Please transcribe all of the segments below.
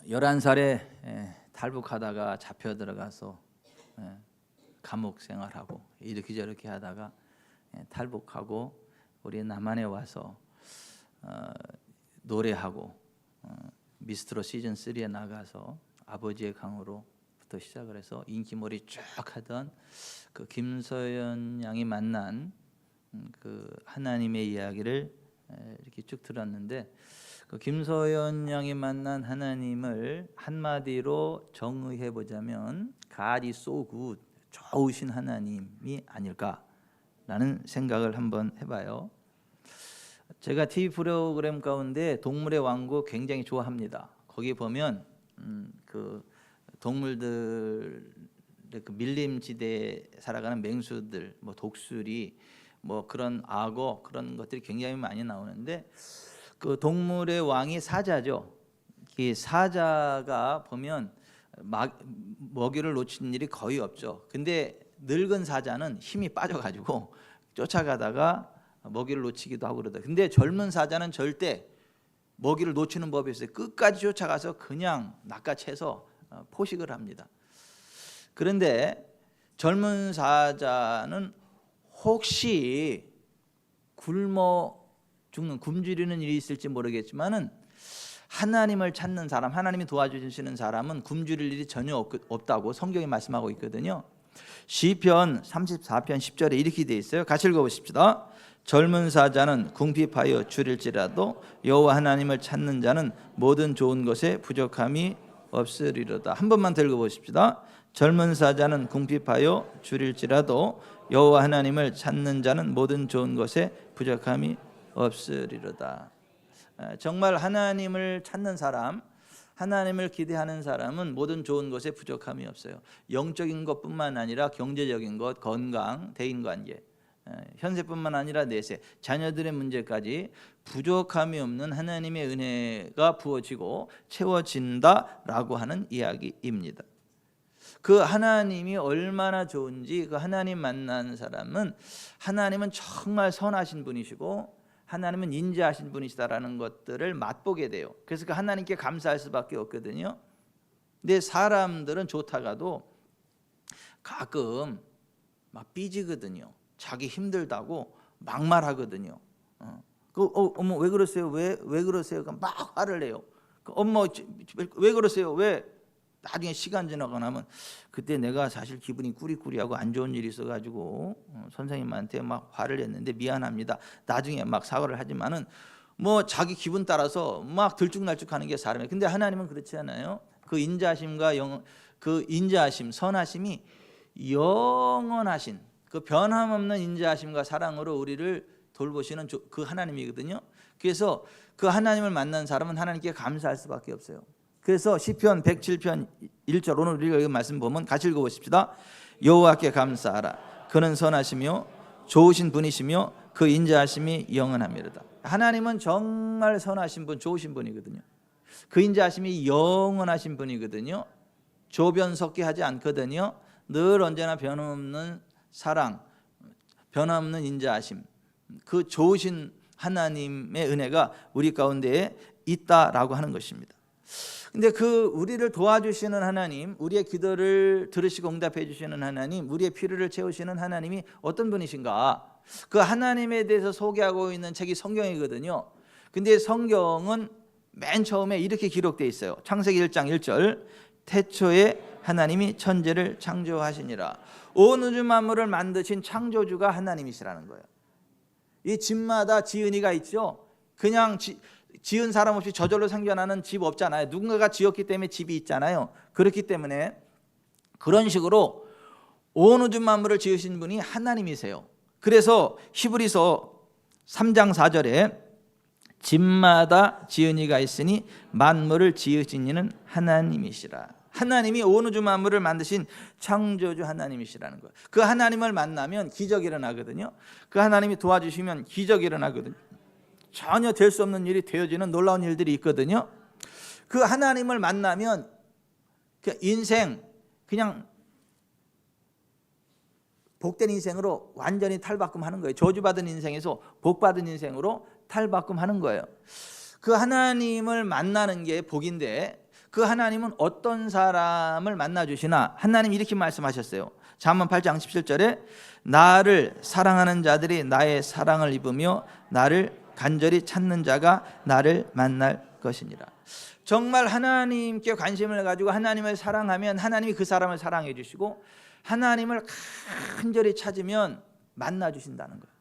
11살에 탈북하다가 잡혀 들어가서 감옥 생활하고 이렇게 저렇게 하다가 탈북하고 우리 남한에 와서 노래하고 미스트롯 시즌 3에 나가서 아버지의 강으로부터 시작을 해서 인기몰이 쭉 하던 그 김서연 양이 만난 그 하나님의 이야기를 이렇게 쭉 들었는데, 그 김서연 양이 만난 하나님을 한마디로 정의해 보자면 God is so good, 좋으신 하나님이 아닐까라는 생각을 한번 해봐요. 제가 TV 프로그램 가운데 동물의 왕국 굉장히 좋아합니다. 거기 보면 그 동물들의 그 밀림지대에 살아가는 맹수들, 뭐 독수리, 뭐 그런 악어, 그런 것들이 굉장히 많이 나오는데, 그 동물의 왕이 사자죠. 이 사자가 보면 먹이를 놓치는 일이 거의 없죠. 근데 늙은 사자는 힘이 빠져가지고 쫓아가다가 먹이를 놓치기도 하고 그러다. 근데 젊은 사자는 절대 먹이를 놓치는 법이 없어요. 끝까지 쫓아가서 그냥 낚아채서 포식을 합니다. 그런데 젊은 사자는 혹시 굶어 죽는, 굶주리는 일이 있을지 모르겠지만은 하나님을 찾는 사람, 하나님이 도와주시는 사람은 굶주릴 일이 전혀 없다고 성경이 말씀하고 있거든요. 시편 34편 10절에 이렇게 되어 있어요. 같이 읽어보십시다. 젊은 사자는 궁핍하여 줄일지라도 여호와 하나님을 찾는 자는 모든 좋은 것에 부족함이 없으리로다. 한 번만 더 읽어보십시다. 젊은 사자는 궁핍하여 줄일지라도 여호와 하나님을 찾는 자는 모든 좋은 것에 부족함이 없으리로다. 정말 하나님을 찾는 사람, 하나님을 기대하는 사람은 모든 좋은 것에 부족함이 없어요. 영적인 것뿐만 아니라 경제적인 것, 건강, 대인관계, 현세뿐만 아니라 내세, 자녀들의 문제까지 부족함이 없는 하나님의 은혜가 부어지고 채워진다라고 하는 이야기입니다. 그 하나님이 얼마나 좋은지, 그 하나님 만난 사람은 하나님은 정말 선하신 분이시고 하나님은 인자하신 분이시다라는 것들을 맛보게 돼요. 그래서 그 하나님께 감사할 수밖에 없거든요. 근데 사람들은 좋다가도 가끔 막 삐지거든요. 자기 힘들다고 막말하거든요. 어머 왜 그러세요? 왜 그러세요? 막 화를 내요. 엄마 왜 그러세요? 왜? 나중에 시간 지나고 나면 그때 내가 사실 기분이 꾸리꾸리하고 안 좋은 일이 있어가지고 선생님한테 막 화를 냈는데 미안합니다. 나중에 막 사과를 하지만은 뭐 자기 기분 따라서 막 들쭉날쭉하는 게 사람이에요. 근데 하나님은 그렇지 않아요. 그 인자심과 그 인자심, 선하심이 영원하신 그 변함없는 인자심과 사랑으로 우리를 돌보시는 그 하나님이거든요. 그래서 그 하나님을 만난 사람은 하나님께 감사할 수밖에 없어요. 그래서 시편 107편 1절, 오늘 우리가 이 말씀 보면 같이 읽어보십시다. 여호와께 감사하라. 그는 선하시며 좋으신 분이시며 그 인자하심이 영원하미로다. 하나님은 정말 선하신 분, 좋으신 분이거든요. 그 인자하심이 영원하신 분이거든요. 조변석기하지 않거든요. 늘 언제나 변함없는 사랑, 변함없는 인자하심, 그 좋으신 하나님의 은혜가 우리 가운데에 있다라고 하는 것입니다. 근데 그 우리를 도와주시는 하나님, 우리의 기도를 들으시고 응답해 주시는 하나님, 우리의 필요를 채우시는 하나님이 어떤 분이신가? 그 하나님에 대해서 소개하고 있는 책이 성경이거든요. 근데 성경은 맨 처음에 이렇게 기록되어 있어요. 창세기 1장 1절, 태초에 하나님이 천지를 창조하시니라. 온 우주 만물을 만드신 창조주가 하나님이시라는 거예요. 이 집마다 지은이가 있죠. 그냥 지은 사람 없이 저절로 생겨나는 집 없잖아요. 누군가가 지었기 때문에 집이 있잖아요. 그렇기 때문에 그런 식으로 온 우주 만물을 지으신 분이 하나님이세요. 그래서 히브리서 3장 4절에 집마다 지은이가 있으니 만물을 지으신 이는 하나님이시라. 하나님이 온 우주 만물을 만드신 창조주 하나님이시라는 거예요. 그 하나님을 만나면 기적이 일어나거든요. 그 하나님이 도와주시면 기적이 일어나거든요. 전혀 될 수 없는 일이 되어지는 놀라운 일들이 있거든요. 그 하나님을 만나면 인생 그냥 복된 인생으로 완전히 탈바꿈하는 거예요. 저주받은 인생에서 복받은 인생으로 탈바꿈하는 거예요. 그 하나님을 만나는 게 복인데 그 하나님은 어떤 사람을 만나 주시나? 하나님 이렇게 말씀하셨어요. 잠언 8장 17절에 나를 사랑하는 자들이 나의 사랑을 입으며 나를 간절히 찾는 자가 나를 만날 것이니라. 정말 하나님께 관심을 가지고 하나님을 사랑하면 하나님이 그 사람을 사랑해 주시고, 하나님을 간절히 찾으면 만나 주신다는 거예요.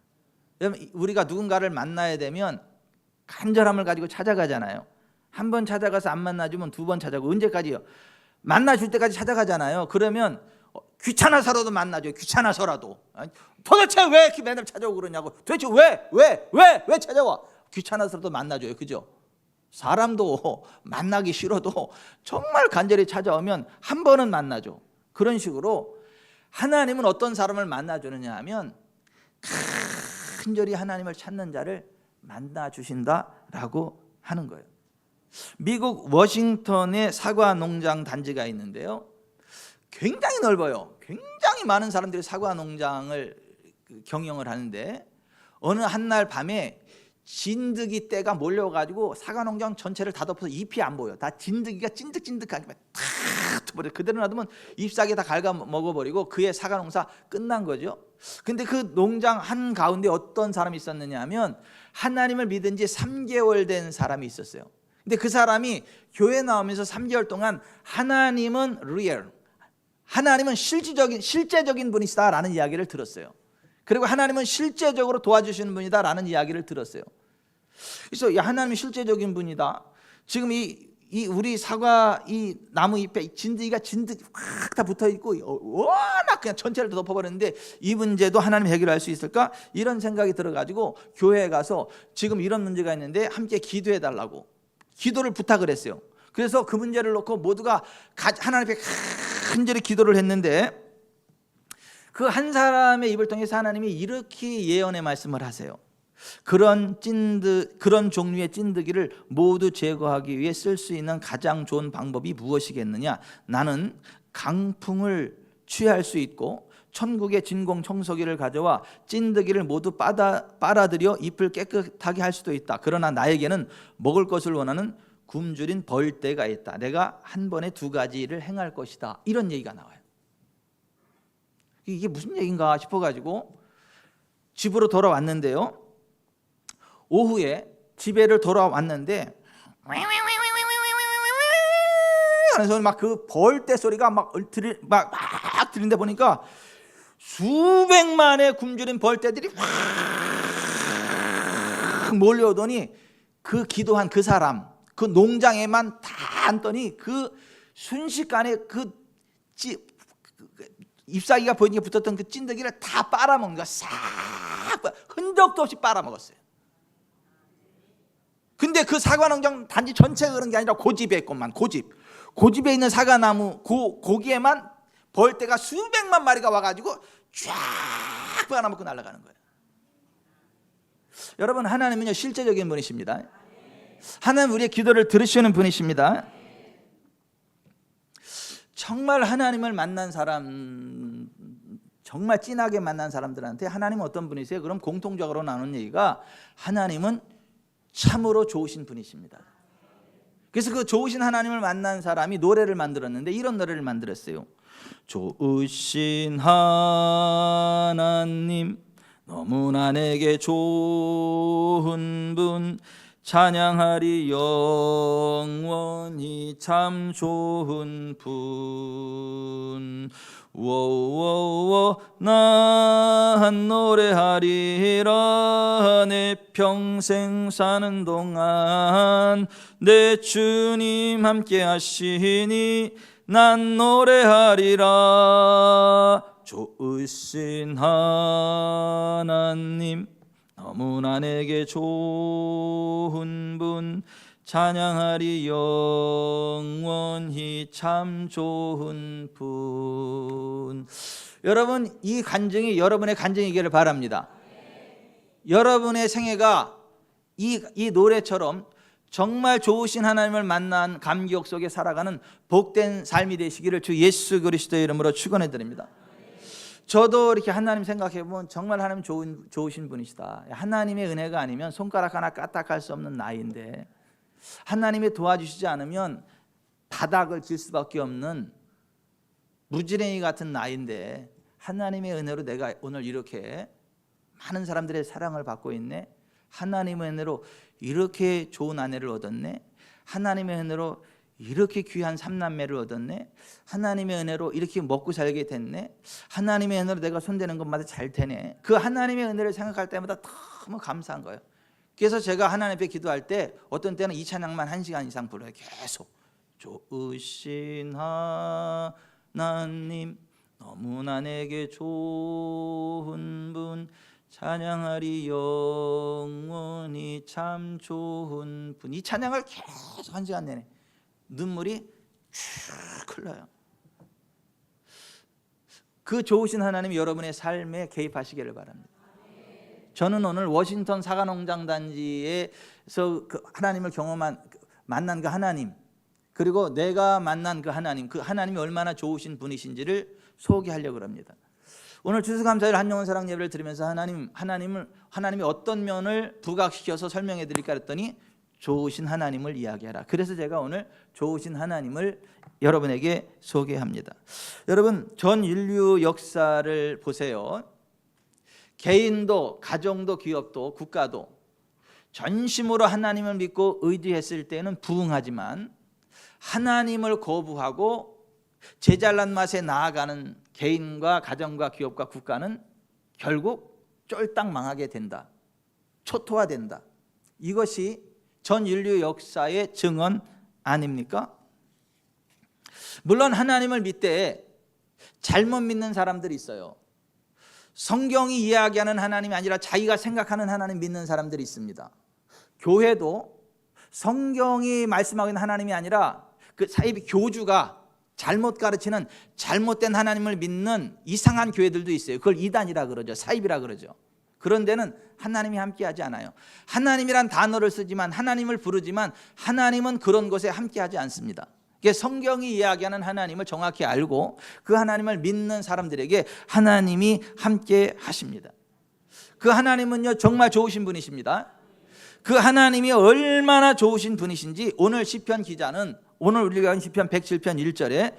여러분, 우리가 누군가를 만나야 되면 간절함을 가지고 찾아가잖아요. 한 번 찾아가서 안 만나주면 두 번 찾아가고, 언제까지요? 만나줄 때까지 찾아가잖아요. 그러면 귀찮아서라도 만나줘요. 귀찮아서라도. 도대체 왜 이렇게 맨날 찾아오고 그러냐고. 도대체 왜 찾아와? 귀찮아서라도 만나줘요. 그죠? 사람도 만나기 싫어도 정말 간절히 찾아오면 한 번은 만나줘. 그런 식으로 하나님은 어떤 사람을 만나주느냐 하면 간절히 하나님을 찾는 자를 만나주신다라고 하는 거예요. 미국 워싱턴에 사과 농장 단지가 있는데요, 굉장히 넓어요. 굉장히 많은 사람들이 사과 농장을 경영을 하는데, 어느 한날 밤에 진드기 떼가 몰려가지고 사과 농장 전체를 다 덮어서 잎이 안 보여. 다 진드기가 찐득찐득하게 탁 버려. 그대로 놔두면 잎사귀 다 갉아 먹어버리고 그의 사과 농사 끝난 거죠. 근데 그 농장 한 가운데 어떤 사람이 있었느냐 하면, 하나님을 믿은 지 3개월 된 사람이 있었어요. 근데 그 사람이 교회 나오면서 3개월 동안 하나님은 real, 하나님은 실제적인 분이시다라는 이야기를 들었어요. 그리고 하나님은 실제적으로 도와주시는 분이다라는 이야기를 들었어요. 그래서 하나님이 실제적인 분이다. 지금 이 우리 사과 이 나무 잎에 진드기가 확 다 붙어 있고 워낙 그냥 전체를 덮어버렸는데, 이 문제도 하나님이 해결할 수 있을까? 이런 생각이 들어가지고 교회에 가서 지금 이런 문제가 있는데 함께 기도해 달라고 기도를 부탁을 했어요. 그래서 그 문제를 놓고 모두가 하나님 앞에 간절히 기도를 했는데, 그 한 사람의 입을 통해서 하나님이 이렇게 예언의 말씀을 하세요. 그런 종류의 찐득이를 모두 제거하기 위해 쓸 수 있는 가장 좋은 방법이 무엇이겠느냐? 나는 강풍을 취할 수 있고 천국의 진공 청소기를 가져와 찐득이를 모두 빨아들여 잎을 깨끗하게 할 수도 있다. 그러나 나에게는 먹을 것을 원하는 굶주린 벌떼가 있다. 내가 한 번에 2가지를 행할 것이다. 이런 얘기가 나와요. 이게 무슨 얘기인가 싶어가지고 집으로 돌아왔는데요, 오후에 집에를 돌아왔는데 하면서 막 그 벌떼 소리가 막 들린다 보니까 수백만의 굶주린 벌떼들이 확 몰려오더니 그 기도한 그 사람, 그 농장에만 다 앉더니 그 순식간에 그 잎사귀가 보이니까 붙었던 그 찐득이를 다 빨아먹는 거야. 싹 흔적도 없이 빨아먹었어요. 근데 그 사과농장 단지 전체가 그런 게 아니라 고집에 있건만, 고집에 있는 사과나무 거기에만 벌떼가 수백만 마리가 와가지고 쫙 빨아먹고 날아가는 거예요. 여러분, 하나님은요 실제적인 분이십니다. 하나님 우리의 기도를 들으시는 분이십니다. 정말 하나님을 만난 사람, 정말 진하게 만난 사람들한테 하나님은 어떤 분이세요? 그럼 공통적으로 나누는 얘기가, 하나님은 참으로 좋으신 분이십니다. 그래서 그 좋으신 하나님을 만난 사람이 노래를 만들었는데, 이런 노래를 만들었어요. 좋으신 하나님, 너무나 내게 좋은 분, 찬양하리 영원히 참 좋은 분. 워워워 난 노래하리라. 내 평생 사는 동안 내 주님 함께 하시니 난 노래하리라. 좋으신 하나님, 너무나 내게 좋은 분, 찬양하리 영원히 참 좋은 분. 여러분, 이 간증이 여러분의 간증이기를 바랍니다. 여러분의 생애가 이 노래처럼 정말 좋으신 하나님을 만난 감격 속에 살아가는 복된 삶이 되시기를 주 예수 그리스도의 이름으로 축원해 드립니다. 저도 이렇게 하나님 생각해 보면 정말 하나님 좋으신 분이시다. 하나님의 은혜가 아니면 손가락 하나 까딱할 수 없는 나이인데, 하나님이 도와주시지 않으면 다 바닥을 질 수밖에 없는 무지랭이 같은 나인데 하나님의 은혜로 내가 오늘 이렇게 많은 사람들의 사랑을 받고 있네. 하나님의 은혜로 이렇게 좋은 아내를 얻었네. 하나님의 은혜로 이렇게 귀한 삼남매를 얻었네. 하나님의 은혜로 이렇게 먹고 살게 됐네. 하나님의 은혜로 내가 손대는 것마다 잘 되네. 그 하나님의 은혜를 생각할 때마다 너무 감사한 거예요. 그래서 제가 하나님 앞에 기도할 때 어떤 때는 이 찬양만 1시간 이상 불러요. 계속. 좋으신 하나님, 너무나 내게 좋은 분, 찬양하리 영원히 참 좋은 분. 이 찬양을 계속 1시간 내내 눈물이 쭉 흘러요. 그 좋으신 하나님이 여러분의 삶에 개입하시기를 바랍니다. 저는 오늘 워싱턴 사과농장 단지에서 그 하나님을 만난 그 하나님, 그리고 내가 만난 그 하나님이 얼마나 좋으신 분이신지를 소개하려고 합니다. 오늘 추수감사절 한영혼 사랑 예배를 드리면서 하나님이 어떤 면을 부각시켜서 설명해 드릴까 했더니 좋으신 하나님을 이야기하라. 그래서 제가 오늘 좋으신 하나님을 여러분에게 소개합니다. 여러분, 전 인류 역사를 보세요. 개인도, 가정도, 기업도, 국가도 전심으로 하나님을 믿고 의지했을 때는 부흥하지만 하나님을 거부하고 제 잘난 맛에 나아가는 개인과 가정과 기업과 국가는 결국 쫄딱 망하게 된다. 초토화된다. 이것이 전 인류 역사의 증언 아닙니까? 물론 하나님을 믿되 잘못 믿는 사람들이 있어요. 성경이 이야기하는 하나님이 아니라 자기가 생각하는 하나님 믿는 사람들이 있습니다. 교회도 성경이 말씀하고 있는 하나님이 아니라 그 사이비 교주가 잘못 가르치는 잘못된 하나님을 믿는 이상한 교회들도 있어요. 그걸 이단이라 그러죠. 사입이라 그러죠. 그런 데는 하나님이 함께하지 않아요. 하나님이란 단어를 쓰지만, 하나님을 부르지만 하나님은 그런 곳에 함께하지 않습니다. 성경이 이야기하는 하나님을 정확히 알고 그 하나님을 믿는 사람들에게 하나님이 함께 하십니다. 그 하나님은요 정말 좋으신 분이십니다. 그 하나님이 얼마나 좋으신 분이신지 오늘 시편 기자는 오늘 우리가 읽은 시편 107편 1절에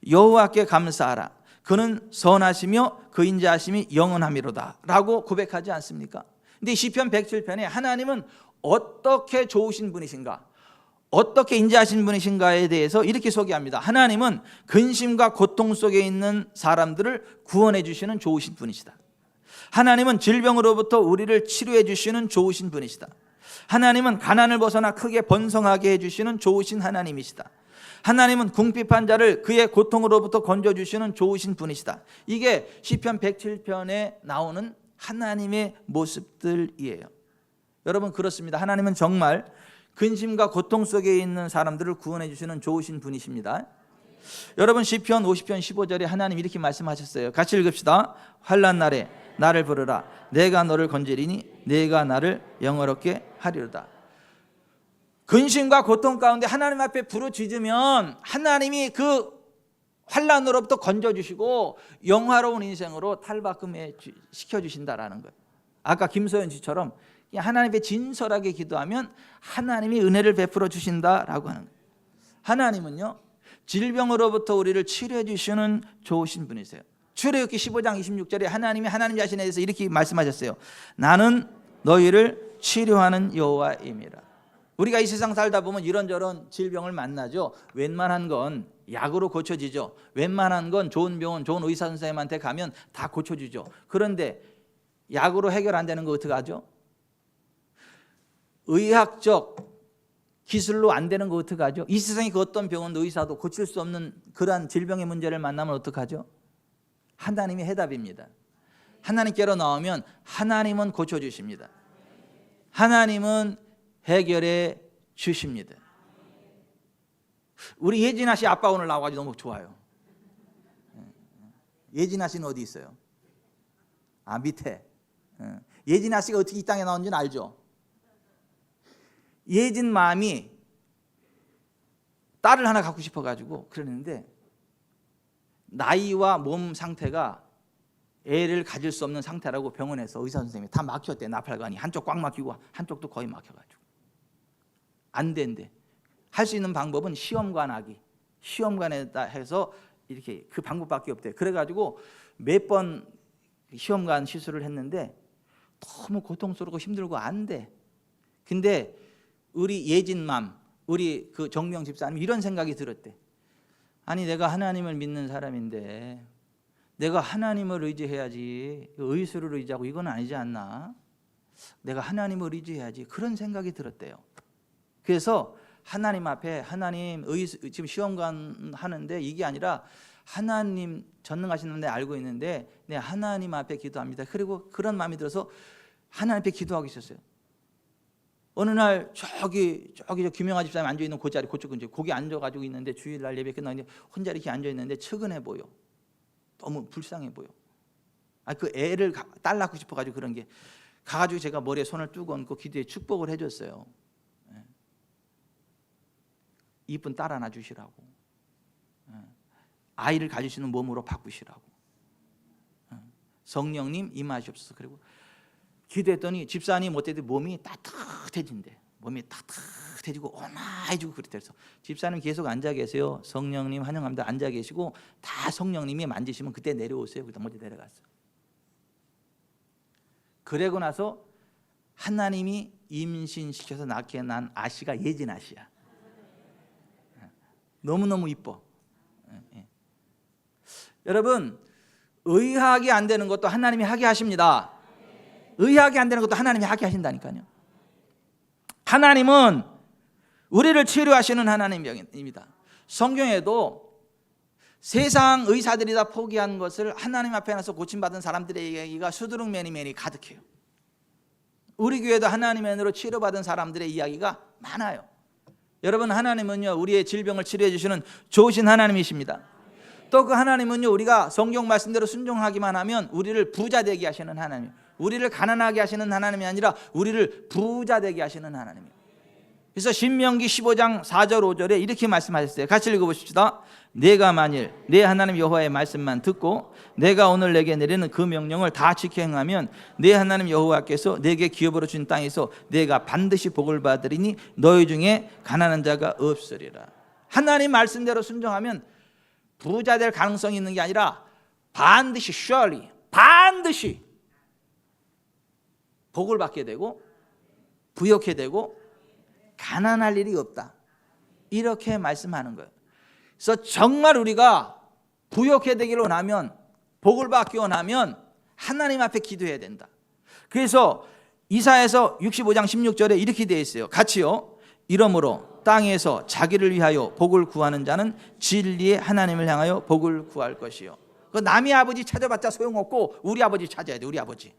여호와께 감사하라, 그는 선하시며 그 인자하심이 영원하미로다 라고 고백하지 않습니까? 근데 시편 107편에 하나님은 어떻게 좋으신 분이신가, 어떻게 인자하신 분이신가에 대해서 이렇게 소개합니다. 하나님은 근심과 고통 속에 있는 사람들을 구원해 주시는 좋으신 분이시다. 하나님은 질병으로부터 우리를 치료해 주시는 좋으신 분이시다. 하나님은 가난을 벗어나 크게 번성하게 해주시는 좋으신 하나님이시다. 하나님은 궁핍한 자를 그의 고통으로부터 건져주시는 좋으신 분이시다. 이게 시편 107편에 나오는 하나님의 모습들이에요. 여러분, 그렇습니다. 하나님은 정말 근심과 고통 속에 있는 사람들을 구원해 주시는 좋으신 분이십니다. 여러분, 시편 50편 15절에 하나님 이렇게 말씀하셨어요. 같이 읽읍시다. 환난 날에 나를 부르라, 내가 너를 건지리니 내가 나를 영화롭게 하리로다. 근심과 고통 가운데 하나님 앞에 부르짖으면 하나님이 그 환난으로부터 건져주시고 영화로운 인생으로 탈바꿈 시켜주신다라는 거예요. 아까 김소연 씨처럼 하나님 앞에 진솔하게 기도하면 하나님이 은혜를 베풀어 주신다라고 하는 거예요. 하나님은요 질병으로부터 우리를 치료해 주시는 좋으신 분이세요. 출애굽기 15장 26절에 하나님이 하나님 자신에 대해서 이렇게 말씀하셨어요. 나는 너희를 치료하는 여호와임이라. 우리가 이 세상 살다 보면 이런저런 질병을 만나죠. 웬만한 건 약으로 고쳐지죠. 웬만한 건 좋은 병원, 좋은 의사 선생님한테 가면 다 고쳐주죠. 그런데 약으로 해결 안 되는 거 어떻게 하죠? 의학적 기술로 안 되는 거 어떻게 하죠? 이 세상에 그 어떤 병원도 의사도 고칠 수 없는 그러한 질병의 문제를 만나면 어떡하죠? 하나님이 해답입니다. 하나님께로 나오면 하나님은 고쳐주십니다. 하나님은 해결해 주십니다. 우리 예진아 씨 아빠 오늘 나와가지고 너무 좋아요. 예진아 씨는 어디 있어요? 아, 밑에. 예진아 씨가 어떻게 이 땅에 나온지는 알죠? 예진 마음이 딸을 하나 갖고 싶어가지고 그러는데 나이와 몸 상태가 애를 가질 수 없는 상태라고 병원에서 의사 선생님이 다 막혔대. 나팔관이 한쪽 꽉 막히고 한쪽도 거의 막혀가지고 안 된대. 할 수 있는 방법은 시험관 하기. 시험관에다 해서 이렇게 그 방법밖에 없대. 그래가지고 몇 번 시험관 시술을 했는데 너무 고통스럽고 힘들고 안 돼. 근데 우리 예진맘, 우리 그 정명 집사님 이런 생각이 들었대. 아니 내가 하나님을 믿는 사람인데 내가 하나님을 의지해야지, 의술을 의지하고 이건 아니지 않나? 내가 하나님을 의지해야지, 그런 생각이 들었대요. 그래서 하나님 앞에, 하나님 지금 시험관 하는데 이게 아니라 하나님 전능하신 데 알고 있는데 내 하나님 앞에 기도합니다. 그리고 그런 마음이 들어서 하나님 앞에 기도하고 있었어요. 어느 날 저기 저 김영아 집사님 앉아 있는 그 자리, 그쪽 이제 거기 앉아가지고 있는데 주일날 예배 끝나고 혼자 이렇게 앉아 있는데 측은해 보여. 너무 불쌍해 보여. 그 애를 딸 낳고 싶어가지고 그런 게 가가지고 제가 머리에 손을 뚝 얹고 기도에 축복을 해줬어요. 이쁜 딸 하나 주시라고, 아이를 가질 수 있는 몸으로 바꾸시라고, 성령님 임하시옵소서. 그리고 기도했더니 집사님 어때도 몸이 따뜻해진대. 몸이 따뜻해지고 온화해지고 그랬대서 집사님 계속 앉아 계세요. 성령님 환영합니다. 앉아 계시고 다 성령님이 만지시면 그때 내려오세요. 그다음 어디 내려갔어. 그러고 나서 하나님이 임신시켜서 낳게 난 아씨가 예진 아씨야. 너무너무 이뻐. 여러분, 의학이 안 되는 것도 하나님이 하게 하십니다. 의학이 안 되는 것도 하나님이 하게 하신다니까요. 하나님은 우리를 치료하시는 하나님입니다. 성경에도 세상 의사들이 다 포기한 것을 하나님 앞에 나서 고침받은 사람들의 이야기가 수두룩 매니 가득해요. 우리 교회도 하나님의 은혜로 치료받은 사람들의 이야기가 많아요. 여러분, 하나님은요 우리의 질병을 치료해 주시는 좋으신 하나님이십니다. 또 그 하나님은요 우리가 성경 말씀대로 순종하기만 하면 우리를 부자 되게 하시는 하나님, 우리를 가난하게 하시는 하나님이 아니라 우리를 부자 되게 하시는 하나님이에요. 그래서 신명기 15장 4절 5절에 이렇게 말씀하셨어요. 같이 읽어보십시다. 내가 만일 내 하나님 여호와의 말씀만 듣고 내가 오늘 내게 내리는 그 명령을 다 지켜 행하면 내 하나님 여호와께서 내게 기업으로 준 땅에서 내가 반드시 복을 받으리니 너희 중에 가난한 자가 없으리라. 하나님 말씀대로 순종하면 부자 될 가능성이 있는 게 아니라 반드시 surely, 반드시 복을 받게 되고 부욕해 되고 가난할 일이 없다. 이렇게 말씀하는 거예요. 그래서 정말 우리가 부욕해 되기로 원하면, 복을 받기 원하면 하나님 앞에 기도해야 된다. 그래서 이사야서 65장 16절에 이렇게 되어 있어요. 같이요. 이러므로 땅에서 자기를 위하여 복을 구하는 자는 진리의 하나님을 향하여 복을 구할 것이요. 그 남의 아버지 찾아봤자 소용없고 우리 아버지 찾아야 돼. 우리 아버지.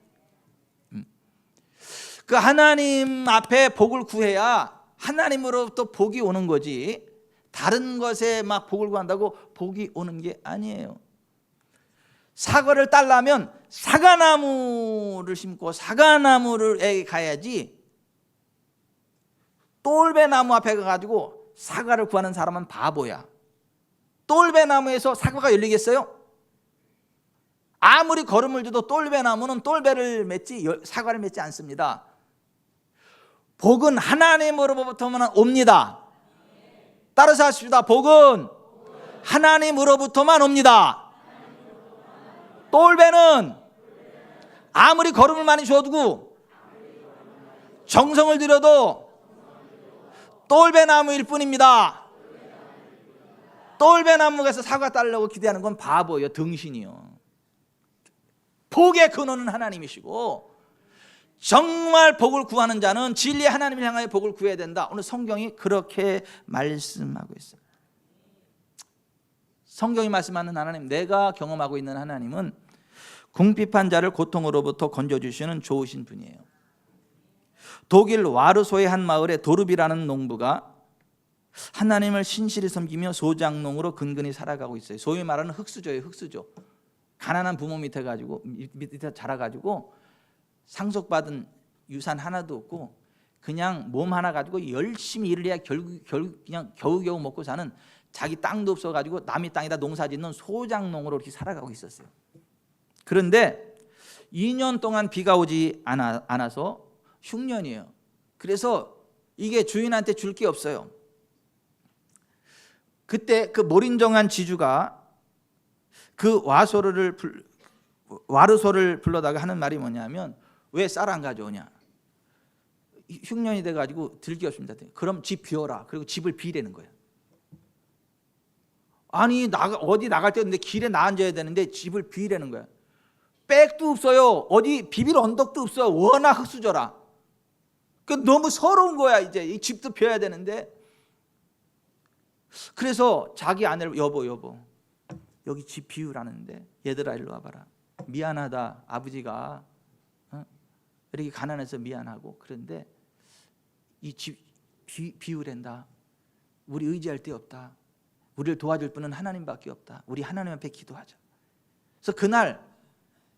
그 하나님 앞에 복을 구해야 하나님으로부터 복이 오는 거지, 다른 것에 막 복을 구한다고 복이 오는 게 아니에요. 사과를 따려면 사과나무를 심고 사과나무에 가야지, 똘배나무 앞에 가가지고 사과를 구하는 사람은 바보야. 똘배나무에서 사과가 열리겠어요? 아무리 걸음을 줘도 똘배나무는 똘배를 맺지 사과를 맺지 않습니다. 복은 하나님으로부터만 옵니다. 따라서 하십시다. 복은 하나님으로부터만 옵니다. 똘배는 아무리 걸음을 많이 줘도 정성을 들여도 똘배나무일 뿐입니다. 똘배나무에서 사과 따려고 기대하는 건 바보예요. 등신이요. 복의 근원은 하나님이시고 정말 복을 구하는 자는 진리의 하나님을 향하여 복을 구해야 된다. 오늘 성경이 그렇게 말씀하고 있어요. 성경이 말씀하는 하나님, 내가 경험하고 있는 하나님은 궁핍한 자를 고통으로부터 건져주시는 좋으신 분이에요. 독일 와르소의 한 마을에 도르비라는 농부가 하나님을 신실히 섬기며 소작농으로 근근히 살아가고 있어요. 소위 말하는 흙수저예요. 흙수저. 가난한 부모 밑에 자라가지고 상속받은 유산 하나도 없고 그냥 몸 하나 가지고 열심히 일을 해야 그냥 겨우겨우 먹고 사는, 자기 땅도 없어가지고 남의 땅에다 농사 짓는 소작농으로 이렇게 살아가고 있었어요. 그런데 2년 동안 비가 오지 않아서 흉년이에요. 그래서 이게 주인한테 줄 게 없어요. 그때 그 몰인정한 지주가 그 와르소를 불러다가 하는 말이 뭐냐면, 왜 쌀 안 가져오냐? 흉년이 돼가지고 들기 없습니다. 그럼 집 비워라. 그리고 집을 비우라는 거예요. 아니 어디 나갈 때 있는데 길에 나 앉아야 되는데 집을 비우라는 거야. 백도 없어요. 어디 비빌 언덕도 없어. 워낙 흙수저라. 그 너무 서러운 거야. 이제 이 집도 비워야 되는데. 그래서 자기 아내를 여보 여기 집 비우라는데, 얘들아 일로 와봐라. 미안하다. 아버지가 이렇게 가난해서 미안하고, 그런데 이 집 비우랜다. 우리 의지할 데 없다. 우리를 도와줄 분은 하나님밖에 없다. 우리 하나님 앞에 기도하자. 그래서 그날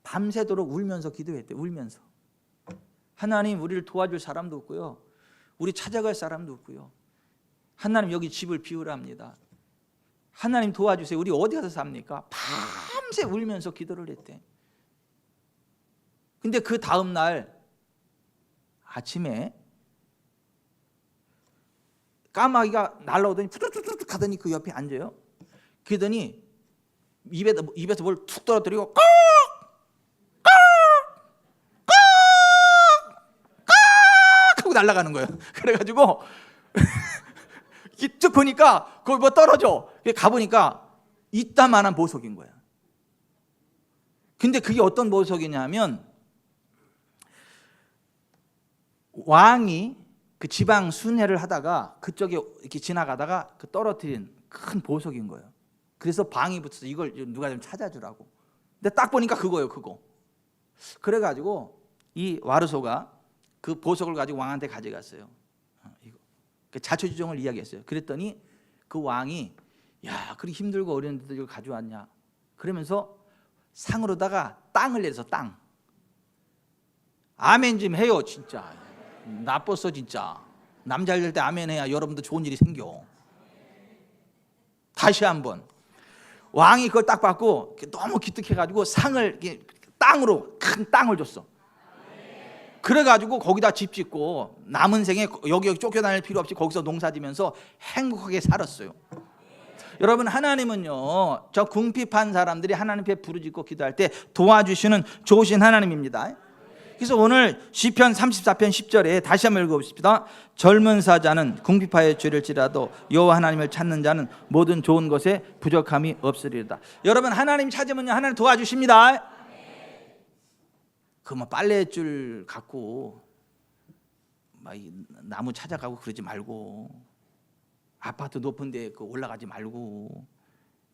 밤새도록 울면서 기도했대. 울면서. 하나님, 우리를 도와줄 사람도 없고요, 우리 찾아갈 사람도 없고요, 하나님 여기 집을 비우랍니다. 하나님 도와주세요. 우리 어디 가서 삽니까? 밤새 울면서 기도를 했대. 근데 그 다음 날 아침에 까마귀가 날라오더니 푸드드드 가더니 그 옆에 앉아요. 그러더니 입에서 뭘 툭 떨어뜨리고 꺽! 하고 날아가는 거예요. 그래가지고 쭉 보니까 거기 뭐 떨어져. 가보니까 이따만한 보석인 거야. 근데 그게 어떤 보석이냐면, 왕이 그 지방 순회를 하다가 그쪽에 이렇게 지나가다가 그 떨어뜨린 큰 보석인 거예요. 그래서 방이 붙어서 이걸 누가 좀 찾아주라고. 근데 딱 보니까 그거예요, 그거. 그래가지고 이 와르소가 그 보석을 가지고 왕한테 가져갔어요. 이거. 그 자초지종을 이야기했어요. 그랬더니 그 왕이, 야, 그렇게 힘들고 어려운데도 이걸 가져왔냐? 그러면서 상으로다가 땅을 내서 땅. 아멘 좀 해요, 진짜. 나빴어 진짜. 남자 될 때 아멘 해야 여러분도 좋은 일이 생겨. 다시 한번. 왕이 그걸 딱 받고 너무 기특해가지고 상을 땅으로, 큰 땅을 줬어. 그래가지고 거기다 집 짓고 남은 생에 여기 쫓겨다닐 필요 없이 거기서 농사지면서 행복하게 살았어요. 여러분, 하나님은요, 저 궁핍한 사람들이 하나님 앞에 부르짖고 기도할 때 도와주시는 좋으신 하나님입니다. 그래서 오늘 시편 34편 10절에 다시 한번 읽어봅시다. 젊은 사자는 궁핍하여 줄일지라도 여호와 하나님을 찾는 자는 모든 좋은 것에 부족함이 없으리로다. 여러분, 하나님 찾으면요, 하나님 도와주십니다. 그 뭐 빨래줄 갖고 막 나무 찾아가고 그러지 말고, 아파트 높은 데 올라가지 말고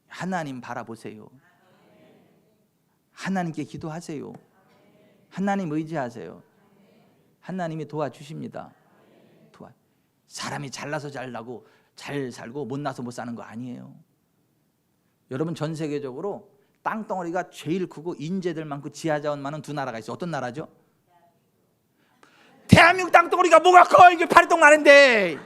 하나님 바라보세요. 하나님께 기도하세요. 하나님 의지하세요. 하나님이 도와주십니다. 사람이 잘나서 잘나고 잘 살고 못나서 못 사는 거 아니에요. 여러분, 전 세계적으로 땅덩어리가 제일 크고 인재들 많고 지하자원 많은 두 나라가 있어요. 어떤 나라죠? 대한민국 땅덩어리가 뭐가 커? 이게 파리똥 나는데.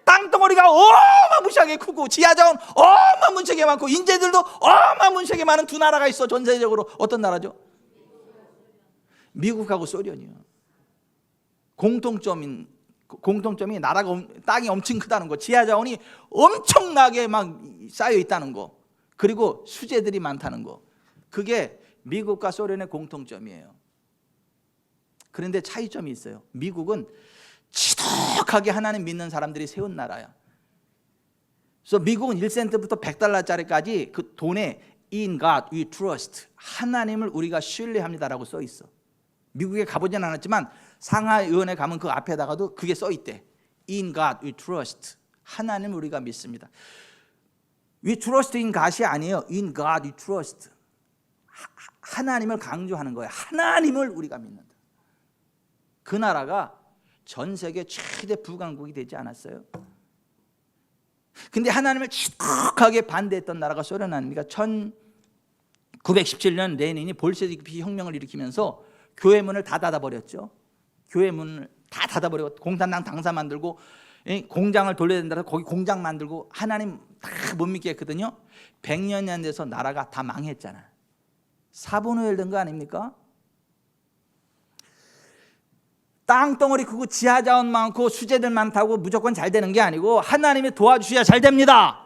땅덩어리가 어마무시하게 크고 지하자원 어마무시하게 많고 인재들도 어마무시하게 많은 두 나라가 있어. 전 세계적으로. 어떤 나라죠? 미국하고 소련이요. 공통점이 나라가, 땅이 엄청 크다는 거, 지하자원이 엄청나게 막 쌓여 있다는 거, 그리고 수재들이 많다는 거. 그게 미국과 소련의 공통점이에요. 그런데 차이점이 있어요. 미국은 지독하게 하나님 믿는 사람들이 세운 나라야. 그래서 미국은 1센트부터 $100짜리까지 그 돈에 In God we trust, 하나님을 우리가 신뢰합니다라고 써 있어. 미국에 가보진 않았지만 상하이 의원에 가면 그 앞에다가도 그게 써 있대. In God we trust, 하나님을 우리가 믿습니다. We trust in God이 아니에요. In God we trust. 하나님을 강조하는 거예요. 하나님을 우리가 믿는다. 그 나라가 전 세계 최대 부강국이 되지 않았어요? 근데 하나님을 지독하게 반대했던 나라가 소련 아닙니까? 1917년 레닌이 볼셰비키 혁명을 일으키면서 교회 문을 다 닫아버렸죠. 교회 문을 다 닫아버리고 공산당 당사 만들고 공장을 돌려야 된다고 거기 공장 만들고 하나님 다 못 믿게 했거든요. 100년이 안 돼서 나라가 다 망했잖아요. 사분오열 된 거 아닙니까? 땅덩어리 크고 지하자원 많고 수재들 많다고 무조건 잘 되는 게 아니고 하나님이 도와주셔야 잘 됩니다.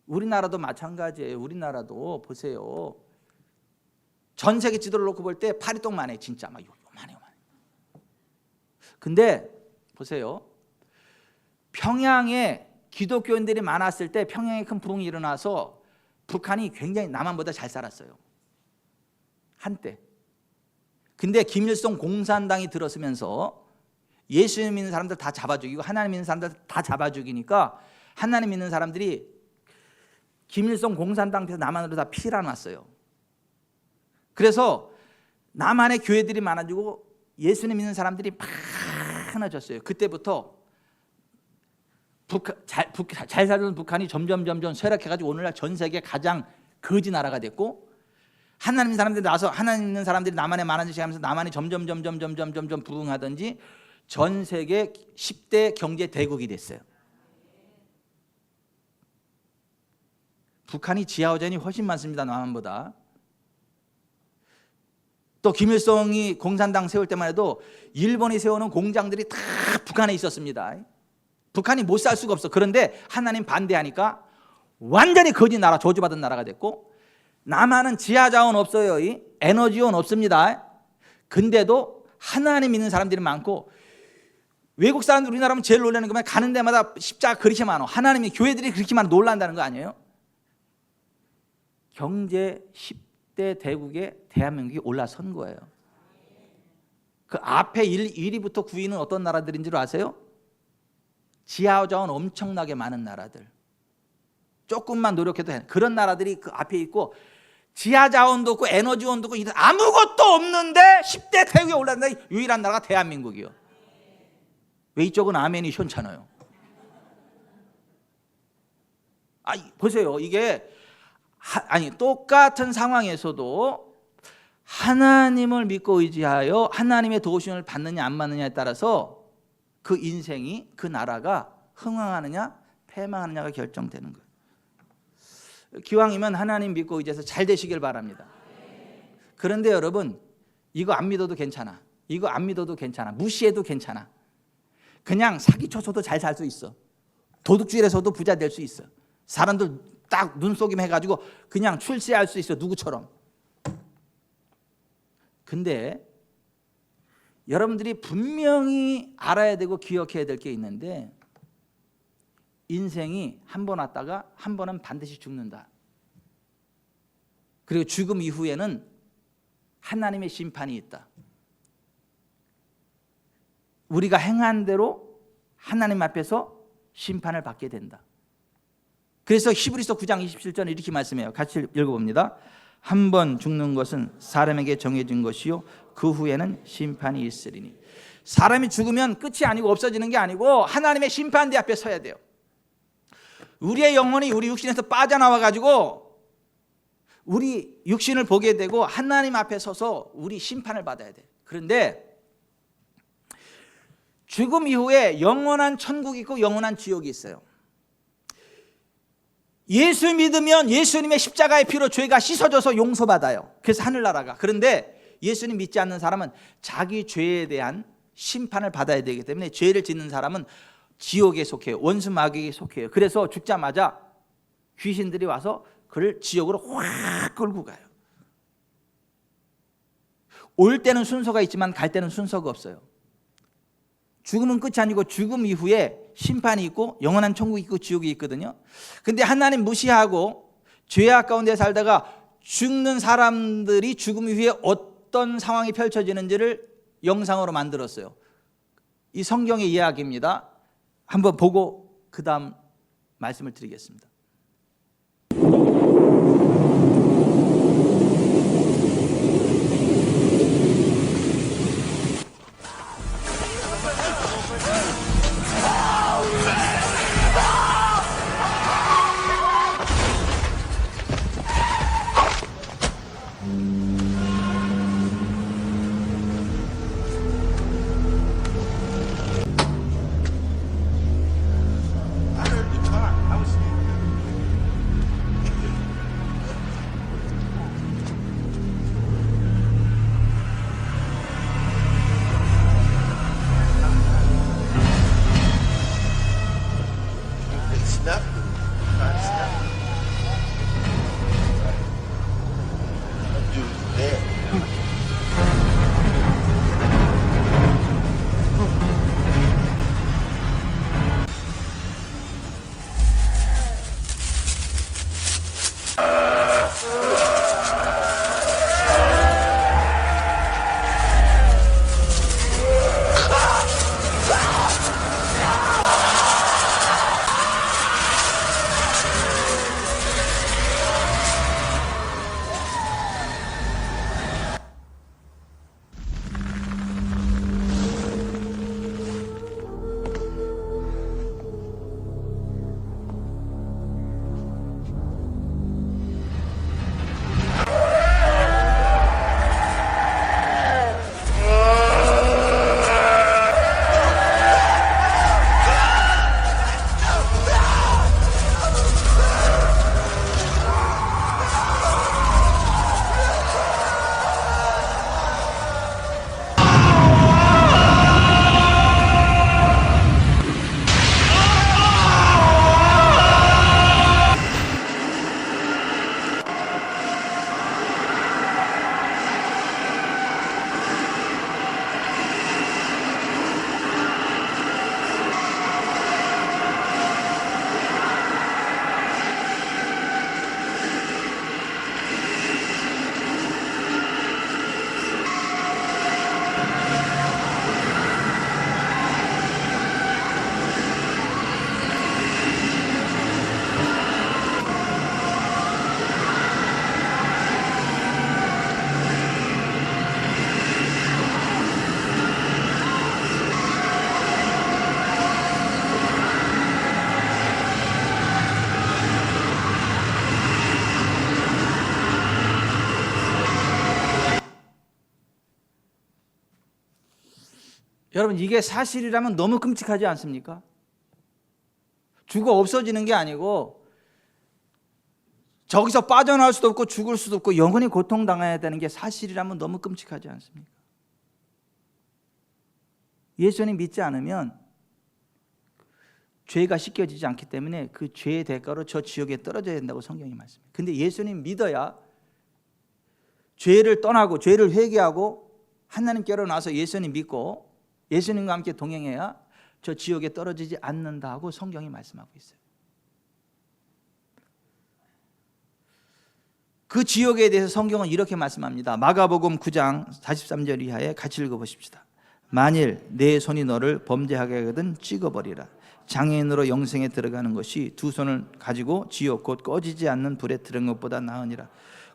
우리나라도 마찬가지예요. 우리나라도 보세요. 전 세계 지도를 놓고 볼 때 파리 똥만해. 진짜 막 요만해. 근데 보세요. 평양에 기독교인들이 많았을 때 평양에 큰 부흥이 일어나서 북한이 굉장히 남한보다 잘 살았어요. 한때. 근데 김일성 공산당이 들어서면서 예수님 믿는 사람들 다 잡아 죽이고 하나님 믿는 사람들 다 잡아 죽이니까 하나님 믿는 사람들이 김일성 공산당에서 남한으로 다 피난왔어요. 그래서 남한의 교회들이 많아지고 예수님 믿는 사람들이 많아졌어요. 그때부터 잘 살던 북한이 점점 쇠락해가지고 오늘날 전 세계 가장 거지 나라가 됐고, 하나님 믿는 사람들이 나서 하나님 믿는 사람들이 남한에 많아지게 하면서 남한이 점점 부흥하든지 전 세계 10대 경제 대국이 됐어요. 북한이 지하오전이 훨씬 많습니다. 남한보다. 또 김일성이 공산당 세울 때만 해도 일본이 세우는 공장들이 다 북한에 있었습니다. 북한이 못 살 수가 없어. 그런데 하나님 반대하니까 완전히 거지 나라, 저주받은 나라가 됐고, 남한은 지하자원 없어요. 에너지원 없습니다. 근데도 하나님 믿는 사람들이 많고, 외국 사람들 우리나라 하면 제일 놀라는 것만 가는 데마다 십자가 그렇게 많아. 하나님이 교회들이 그렇게 많아 놀란다는 거 아니에요? 경제 10대 대국에 대한민국이 올라선 거예요. 그 앞에 1위부터 9위는 어떤 나라들인 줄 아세요? 지하자원 엄청나게 많은 나라들. 조금만 노력해도 돼. 그런 나라들이 그 앞에 있고, 지하자원도 없고 에너지원도 없고 아무것도 없는데 10대 대국에 올랐는데 유일한 나라가 대한민국이요. 왜 이쪽은 아멘이 시원찮아요? 보세요. 이게 똑같은 상황에서도 하나님을 믿고 의지하여 하나님의 도우심을 받느냐 안 받느냐에 따라서 그 인생이, 그 나라가 흥왕하느냐 패망하느냐가 결정되는 거예요. 기왕이면 하나님 믿고 의지해서 잘 되시길 바랍니다. 그런데 여러분, 이거 안 믿어도 괜찮아. 이거 안 믿어도 괜찮아. 무시해도 괜찮아. 그냥 사기쳐서도 잘 살 수 있어. 도둑질해서도 부자 될 수 있어. 사람들 딱 눈속임 해가지고 그냥 출세할 수 있어. 누구처럼. 근데 여러분들이 분명히 알아야 되고 기억해야 될 게 있는데, 인생이 한 번 왔다가 한 번은 반드시 죽는다. 그리고 죽음 이후에는 하나님의 심판이 있다. 우리가 행한 대로 하나님 앞에서 심판을 받게 된다. 그래서 히브리서 9장 27절에 이렇게 말씀해요. 같이 읽어봅니다. 한 번 죽는 것은 사람에게 정해진 것이요 그 후에는 심판이 있으리니. 사람이 죽으면 끝이 아니고 없어지는 게 아니고 하나님의 심판대 앞에 서야 돼요. 우리의 영혼이 우리 육신에서 빠져나와 가지고 우리 육신을 보게 되고 하나님 앞에 서서 우리 심판을 받아야 돼. 그런데 죽음 이후에 영원한 천국이 있고 영원한 지옥이 있어요. 예수 믿으면 예수님의 십자가의 피로 죄가 씻어져서 용서받아요. 그래서 하늘나라가. 그런데 예수님 믿지 않는 사람은 자기 죄에 대한 심판을 받아야 되기 때문에 죄를 짓는 사람은 지옥에 속해요. 원수 마귀에 속해요. 그래서 죽자마자 귀신들이 와서 그를 지옥으로 확 끌고 가요. 올 때는 순서가 있지만 갈 때는 순서가 없어요. 죽음은 끝이 아니고 죽음 이후에 심판이 있고 영원한 천국이 있고 지옥이 있거든요. 근데 하나님 무시하고 죄악 가운데 살다가 죽는 사람들이 죽음 이후에 어떤 상황이 펼쳐지는지를 영상으로 만들었어요. 이 성경의 이야기입니다. 한번 보고 그 다음 말씀을 드리겠습니다. nothing. That's nothing. That dude's dead. 여러분, 이게 사실이라면 너무 끔찍하지 않습니까? 죽어 없어지는 게 아니고 저기서 빠져나올 수도 없고 죽을 수도 없고 영원히 고통당해야 되는 게 사실이라면 너무 끔찍하지 않습니까? 예수님 믿지 않으면 죄가 씻겨지지 않기 때문에 그 죄의 대가로 저 지옥에 떨어져야 된다고 성경이 말씀해요. 근데 예수님 믿어야 죄를 떠나고 죄를 회개하고 하나님께로 나서 예수님 믿고 예수님과 함께 동행해야 저 지옥에 떨어지지 않는다고 성경이 말씀하고 있어요. 그 지옥에 대해서 성경은 이렇게 말씀합니다. 마가복음 9장 43절 이하에 같이 읽어보십시다. 만일 내 손이 너를 범죄하게 하거든 찍어버리라. 장애인으로 영생에 들어가는 것이 두 손을 가지고 지옥 곧 꺼지지 않는 불에 들은 것보다 나으니라.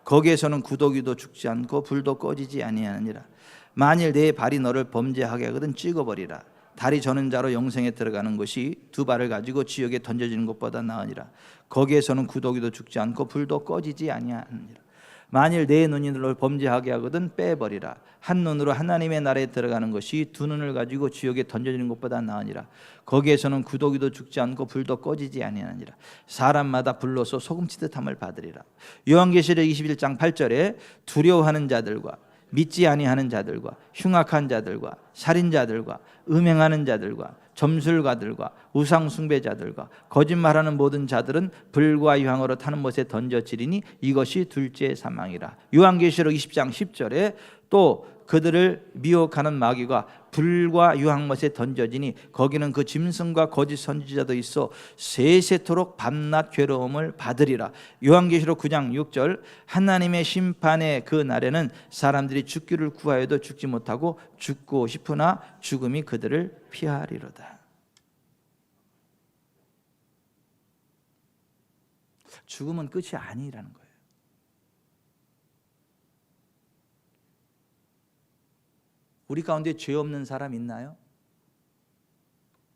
거기에서는 구더기도 죽지 않고 불도 꺼지지 아니하느니라. 만일 내 발이 너를 범죄하게 하거든 찍어버리라. 다리 저는 자로 영생에 들어가는 것이 두 발을 가지고 지옥에 던져지는 것보다 나으니라. 거기에서는 구더기도 죽지 않고 불도 꺼지지 아니하느니라. 만일 내 눈이 너를 범죄하게 하거든 빼버리라. 한 눈으로 하나님의 나라에 들어가는 것이 두 눈을 가지고 지옥에 던져지는 것보다 나으니라. 거기에서는 구더기도 죽지 않고 불도 꺼지지 아니하느니라. 사람마다 불로서 소금치듯함을 받으리라. 요한계시록 21장 8절에 두려워하는 자들과 믿지 아니하는 자들과 흉악한 자들과 살인자들과 음행하는 자들과 점술가들과 우상숭배자들과 거짓말하는 모든 자들은 불과 유황으로 타는 못에 던져지리니 이것이 둘째 사망이라. 요한계시록 20장 10절에 또 그들을 미혹하는 마귀가 불과 유황못에 던져지니 거기는 그 짐승과 거짓 선지자도 있어 세세토록 밤낮 괴로움을 받으리라. 요한계시록 9장 6절 하나님의 심판의 그 날에는 사람들이 죽기를 구하여도 죽지 못하고 죽고 싶으나 죽음이 그들을 피하리로다. 죽음은 끝이 아니라는 거예요. 우리 가운데 죄 없는 사람 있나요?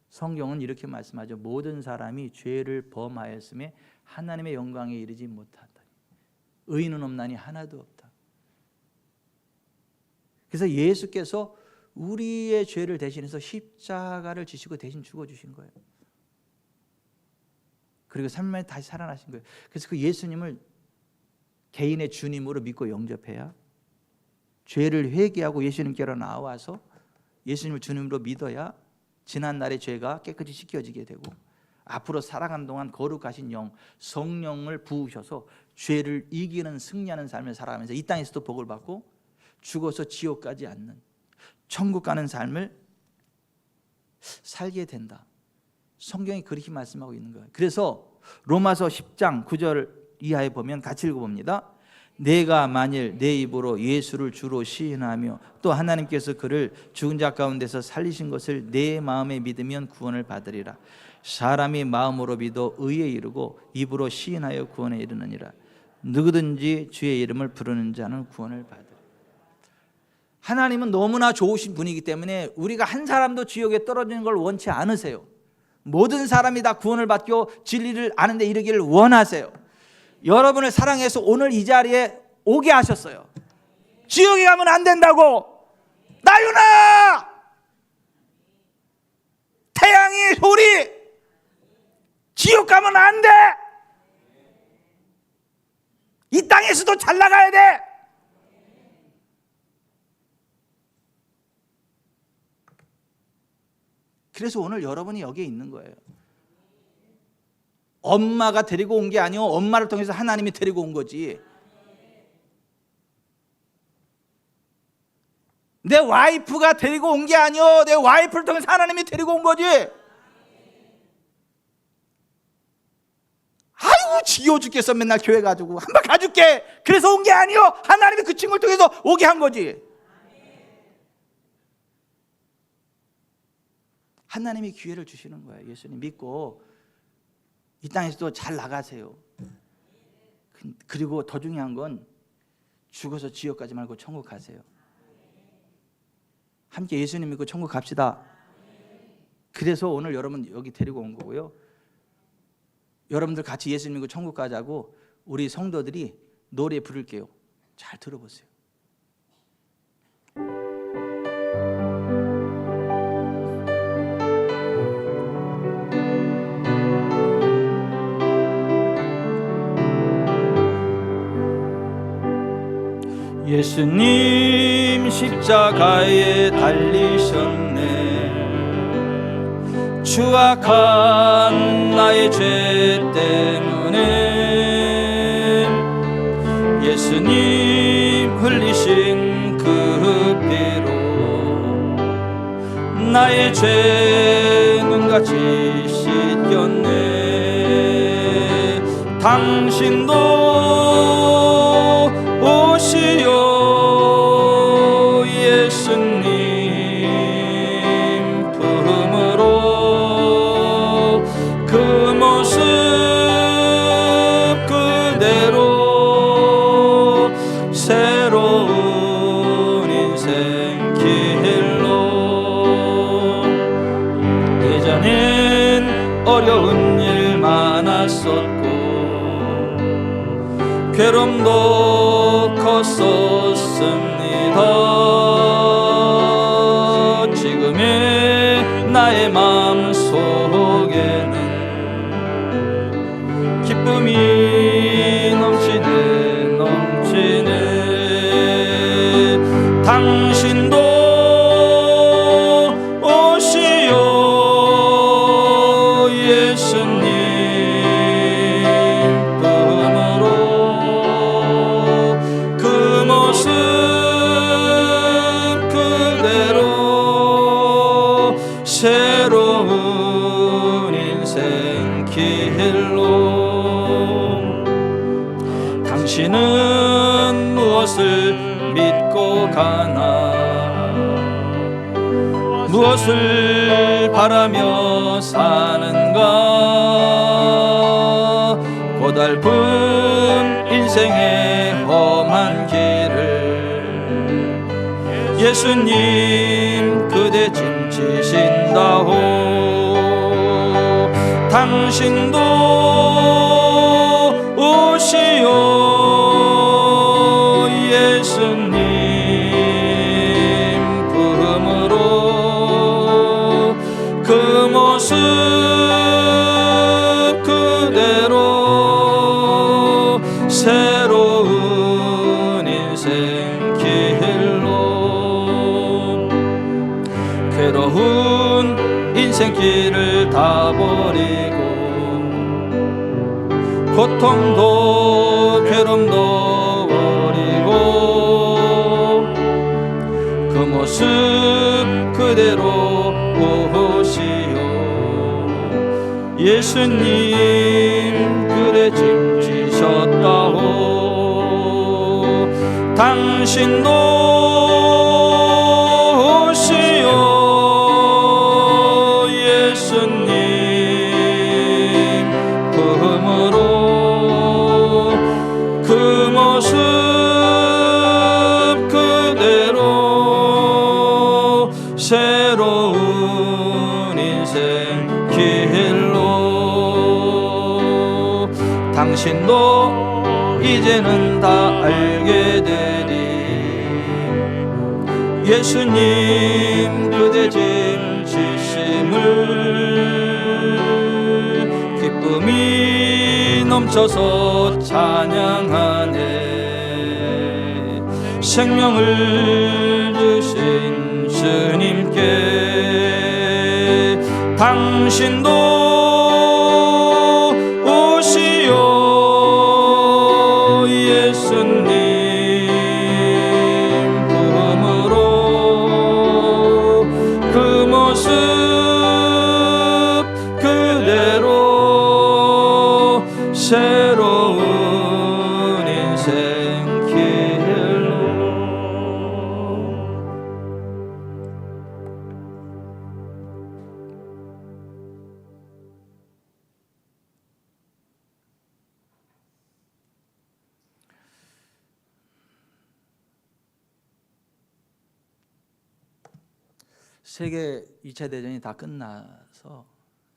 성경은 이렇게 말씀하죠. 모든 사람이 죄를 범하였음에 하나님의 영광에 이르지 못한다. 의인은 없나니 하나도 없다. 그래서 예수께서 우리의 죄를 대신해서 십자가를 지시고 대신 죽어주신 거예요. 그리고 3일 만에 다시 살아나신 거예요. 그래서 그 예수님을 개인의 주님으로 믿고 영접해야 죄를 회개하고 예수님께로 나와서 예수님을 주님으로 믿어야 지난날의 죄가 깨끗이 씻겨지게 되고 앞으로 살아가는 동안 거룩하신 영, 성령을 부으셔서 죄를 이기는 승리하는 삶을 살아가면서 이 땅에서도 복을 받고 죽어서 지옥 가지 않는 천국 가는 삶을 살게 된다. 성경이 그렇게 말씀하고 있는 거예요. 그래서 로마서 10장 9절 이하에 보면 같이 읽어봅니다. 내가 만일 내 입으로 예수를 주로 시인하며 또 하나님께서 그를 죽은 자 가운데서 살리신 것을 내 마음에 믿으면 구원을 받으리라. 사람이 마음으로 믿어 의에 이르고 입으로 시인하여 구원에 이르느니라. 누구든지 주의 이름을 부르는 자는 구원을 받으리라. 하나님은 너무나 좋으신 분이기 때문에 우리가 한 사람도 지옥에 떨어지는 걸 원치 않으세요. 모든 사람이 다 구원을 받고 진리를 아는 데 이르기를 원하세요. 여러분을 사랑해서 오늘 이 자리에 오게 하셨어요. 지옥에 가면 안 된다고. 나윤아, 태양이 소리, 지옥 가면 안 돼. 이 땅에서도 잘 나가야 돼. 그래서 오늘 여러분이 여기에 있는 거예요. 엄마가 데리고 온 게 아니요, 엄마를 통해서 하나님이 데리고 온 거지. 내 와이프가 데리고 온 게 아니요, 내 와이프를 통해서 하나님이 데리고 온 거지. 아이고 지겨워 죽겠어. 맨날 교회 가지고 한번 가줄게. 그래서 온 게 아니요, 하나님이 그 친구를 통해서 오게 한 거지. 하나님이 기회를 주시는 거예요. 예수님 믿고 이 땅에서도 잘 나가세요. 그리고 더 중요한 건 죽어서 지옥 가지 말고 천국 가세요. 함께 예수님 믿고 천국 갑시다. 그래서 오늘 여러분 여기 데리고 온 거고요. 여러분들 같이 예수님 믿고 천국 가자고 우리 성도들이 노래 부를게요. 잘 들어보세요. 예수님 십자가에 달리셨네. 추악한 나의 죄 때문에 예수님 흘리신 그 피로 나의 죄 눈같이 씻겼네. 당신도 오시오 예수님 품으로 그 모습 그대로 새로운 인생 길로. 예전엔 어려운 일 많았었고 괴로움도 컸었습니다. 지금의 나의 마음 속에는 기쁨이 넘치네. 당신도 오시오 예수님 새로운 인생 길로. 당신은 무엇을 믿고 가나, 무엇을 바라며 사는가. 고달픈 인생의 험한 길을 예수님 그대 짐지신다오. 당신도 오시오 예수님 품으로 그 모습 그대로 새로운 인생 길로. 괴로운 인생길을 다 버리고 고통도 괴로움도 버리고 그 모습 그대로 오시오. 예수님 그대 짐 지셨다오. 당신도 오시오. 예수님 품으로 그 모습 그대로 새로운 인생 길로 당신도 이제는 다 알게 되리. 예수님 그대 짐 지심을 기쁨이 넘쳐서 찬양하네. 생명을 주신 주님께 당신도 오시오. 예수님 품으로 그 모습 그대로 새로운 인생 길로. 세계 2차 대전이 다 끝나서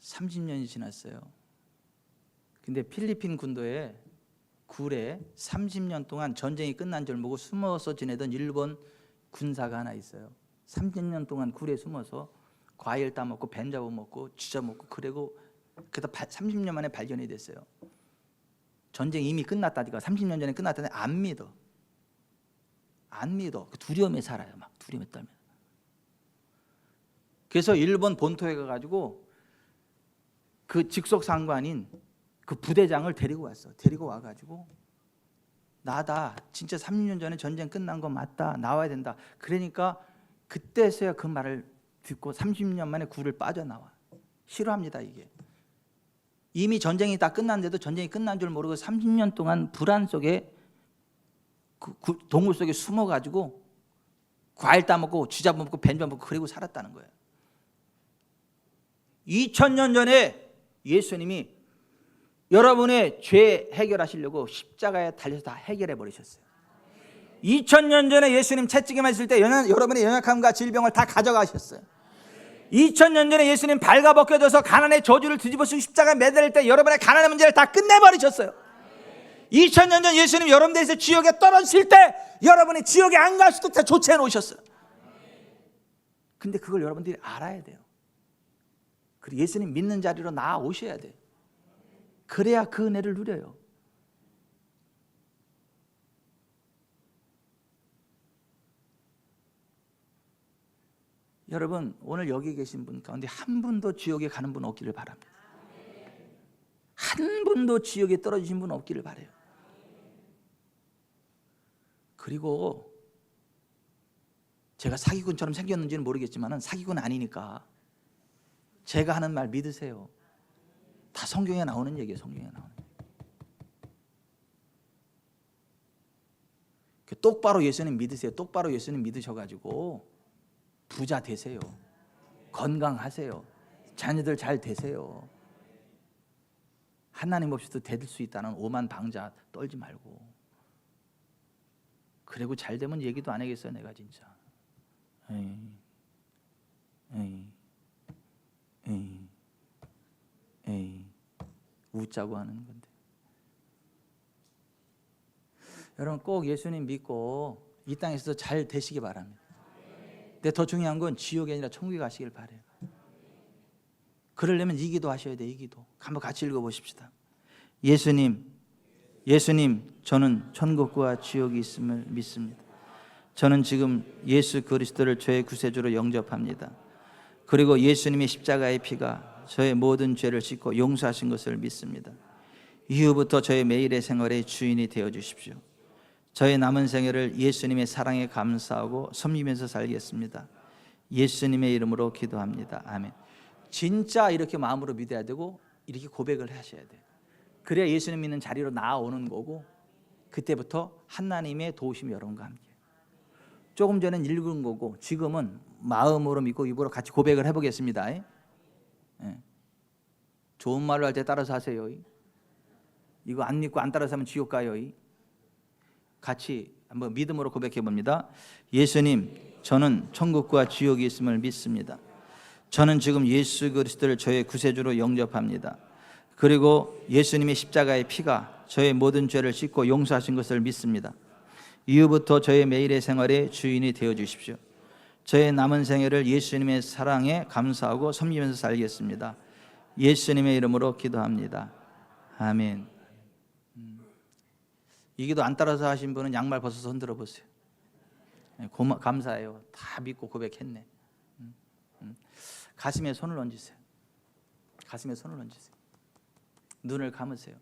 30년이 지났어요. 근데 필리핀 군도에 굴에 30년 동안 전쟁이 끝난 줄 모르고 숨어서 지내던 일본 군사가 하나 있어요. 30년 동안 굴에 숨어서 과일 따먹고 뱀 잡아먹고 쥐잡아먹고 그리고 30년 만에 발견이 됐어요. 전쟁이 이미 끝났다니까 30년 전에 끝났다니 안 믿어. 두려움에 살아요. 막 두려움에 떨면. 그래서 일본 본토에 가가지고 그 직속 상관인 그 부대장을 데리고 왔어. 데리고 와가지고 나다 진짜 30년 전에 전쟁 끝난 거 맞다. 나와야 된다. 그러니까 그때서야 그 말을 듣고 30년 만에 굴을 빠져나와. 싫어합니다 이게. 이미 전쟁이 다 끝났는데도 전쟁이 끝난 줄 모르고 30년 동안 불안 속에 그 동굴 속에 숨어가지고 과일 따먹고 쥐 잡아먹고 뱀 잡아먹고 그리고 살았다는 거예요. 2000년 전에 예수님이 여러분의 죄 해결하시려고 십자가에 달려서 다 해결해 버리셨어요. 2000년 전에 예수님 채찍에만 있을 때 여러분의 연약함과 질병을 다 가져가셨어요. 2000년 전에 예수님 발가벗겨져서 가난의 저주를 뒤집어쓰고 십자가에 매달릴 때 여러분의 가난의 문제를 다 끝내버리셨어요. 2000년 전 예수님 여러분들에서 지옥에 떨어질 때 여러분이 지옥에 안 갈 수도 다 조치해 놓으셨어요. 근데 그걸 여러분들이 알아야 돼요. 그리고 예수님 믿는 자리로 나아오셔야 돼요. 그래야 그 은혜를 누려요. 여러분 오늘 여기 계신 분 가운데 한 분도 지옥에 가는 분 없기를 바랍니다. 한 분도 지옥에 떨어지신 분 없기를 바라요. 그리고 제가 사기꾼처럼 생겼는지는 모르겠지만 사기꾼 아니니까 제가 하는 말 믿으세요. 다 성경에 나오는 얘기예요. 성경에 나오는 얘기. 똑바로 예수님 믿으세요. 똑바로 예수님 믿으셔가지고 부자 되세요. 건강하세요. 자녀들 잘 되세요. 하나님 없이도 될 수 있다는 오만 방자 떨지 말고. 그리고 잘 되면 얘기도 안 하겠어요. 내가 진짜. 웃자고 하는 건데. 여러분 꼭 예수님 믿고 이 땅에서 잘 되시기 바랍니다. 근데 더 중요한 건 지옥이 아니라 천국에 가시길 바라요. 그러려면 이 기도 하셔야 돼요. 이 기도 한번 같이 읽어보십시다. 예수님 저는 천국과 지옥이 있음을 믿습니다. 저는 지금 예수 그리스도를 저의 구세주로 영접합니다. 그리고 예수님의 십자가의 피가 저의 모든 죄를 씻고 용서하신 것을 믿습니다. 이후부터 저의 매일의 생활의 주인이 되어 주십시오. 저의 남은 생애를 예수님의 사랑에 감사하고 섬기면서 살겠습니다. 예수님의 이름으로 기도합니다. 아멘. 진짜 이렇게 마음으로 믿어야 되고 이렇게 고백을 하셔야 돼요. 그래야 예수님 믿는 자리로 나아오는 거고, 그때부터 하나님의 도우심이 여러분과 함께. 조금 전엔 읽은 거고 지금은 마음으로 믿고 입으로 같이 고백을 해보겠습니다. 예. 좋은 말로 할 때 따라서 하세요. 이거 안 믿고 안 따라서 하면 지옥 가요. 같이 한번 믿음으로 고백해 봅니다. 예수님, 저는 천국과 지옥이 있음을 믿습니다. 저는 지금 예수 그리스도를 저의 구세주로 영접합니다. 그리고 예수님의 십자가의 피가 저의 모든 죄를 씻고 용서하신 것을 믿습니다. 이후부터 저의 매일의 생활의 주인이 되어 주십시오. 저의 남은 생애를 예수님의 사랑에 감사하고 섬기면서 살겠습니다. 예수님의 이름으로 기도합니다. 아멘. 이 기도 안 따라서 하신 분은 양말 벗어서 흔들어 보세요. 감사해요. 다 믿고 고백했네. 가슴에 손을 얹으세요. 가슴에 손을 얹으세요. 눈을 감으세요.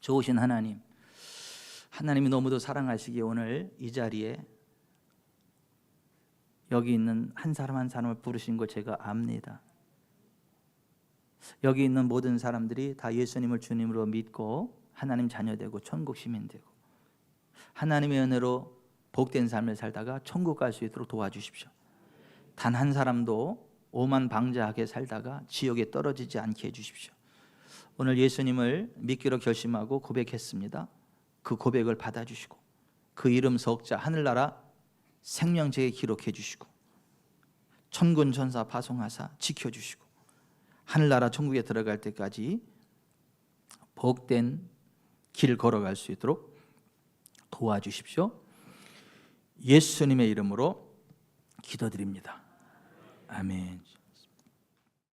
좋으신 하나님, 하나님이 너무도 사랑하시기에 오늘 이 자리에 여기 있는 한 사람 한 사람을 부르신 걸 제가 압니다. 여기 있는 모든 사람들이 다 예수님을 주님으로 믿고 하나님 자녀되고 천국 시민 되고 하나님의 은혜로 복된 삶을 살다가 천국 갈 수 있도록 도와주십시오. 단 한 사람도 오만방자하게 살다가 지옥에 떨어지지 않게 해주십시오. 오늘 예수님을 믿기로 결심하고 고백했습니다. 그 고백을 받아주시고 그 이름 석자 하늘나라 생명책에 기록해 주시고 천군 천사 파송하사 지켜주시고 하늘나라 천국에 들어갈 때까지 복된 길 걸어갈 수 있도록 도와주십시오. 예수님의 이름으로 기도드립니다. 아멘.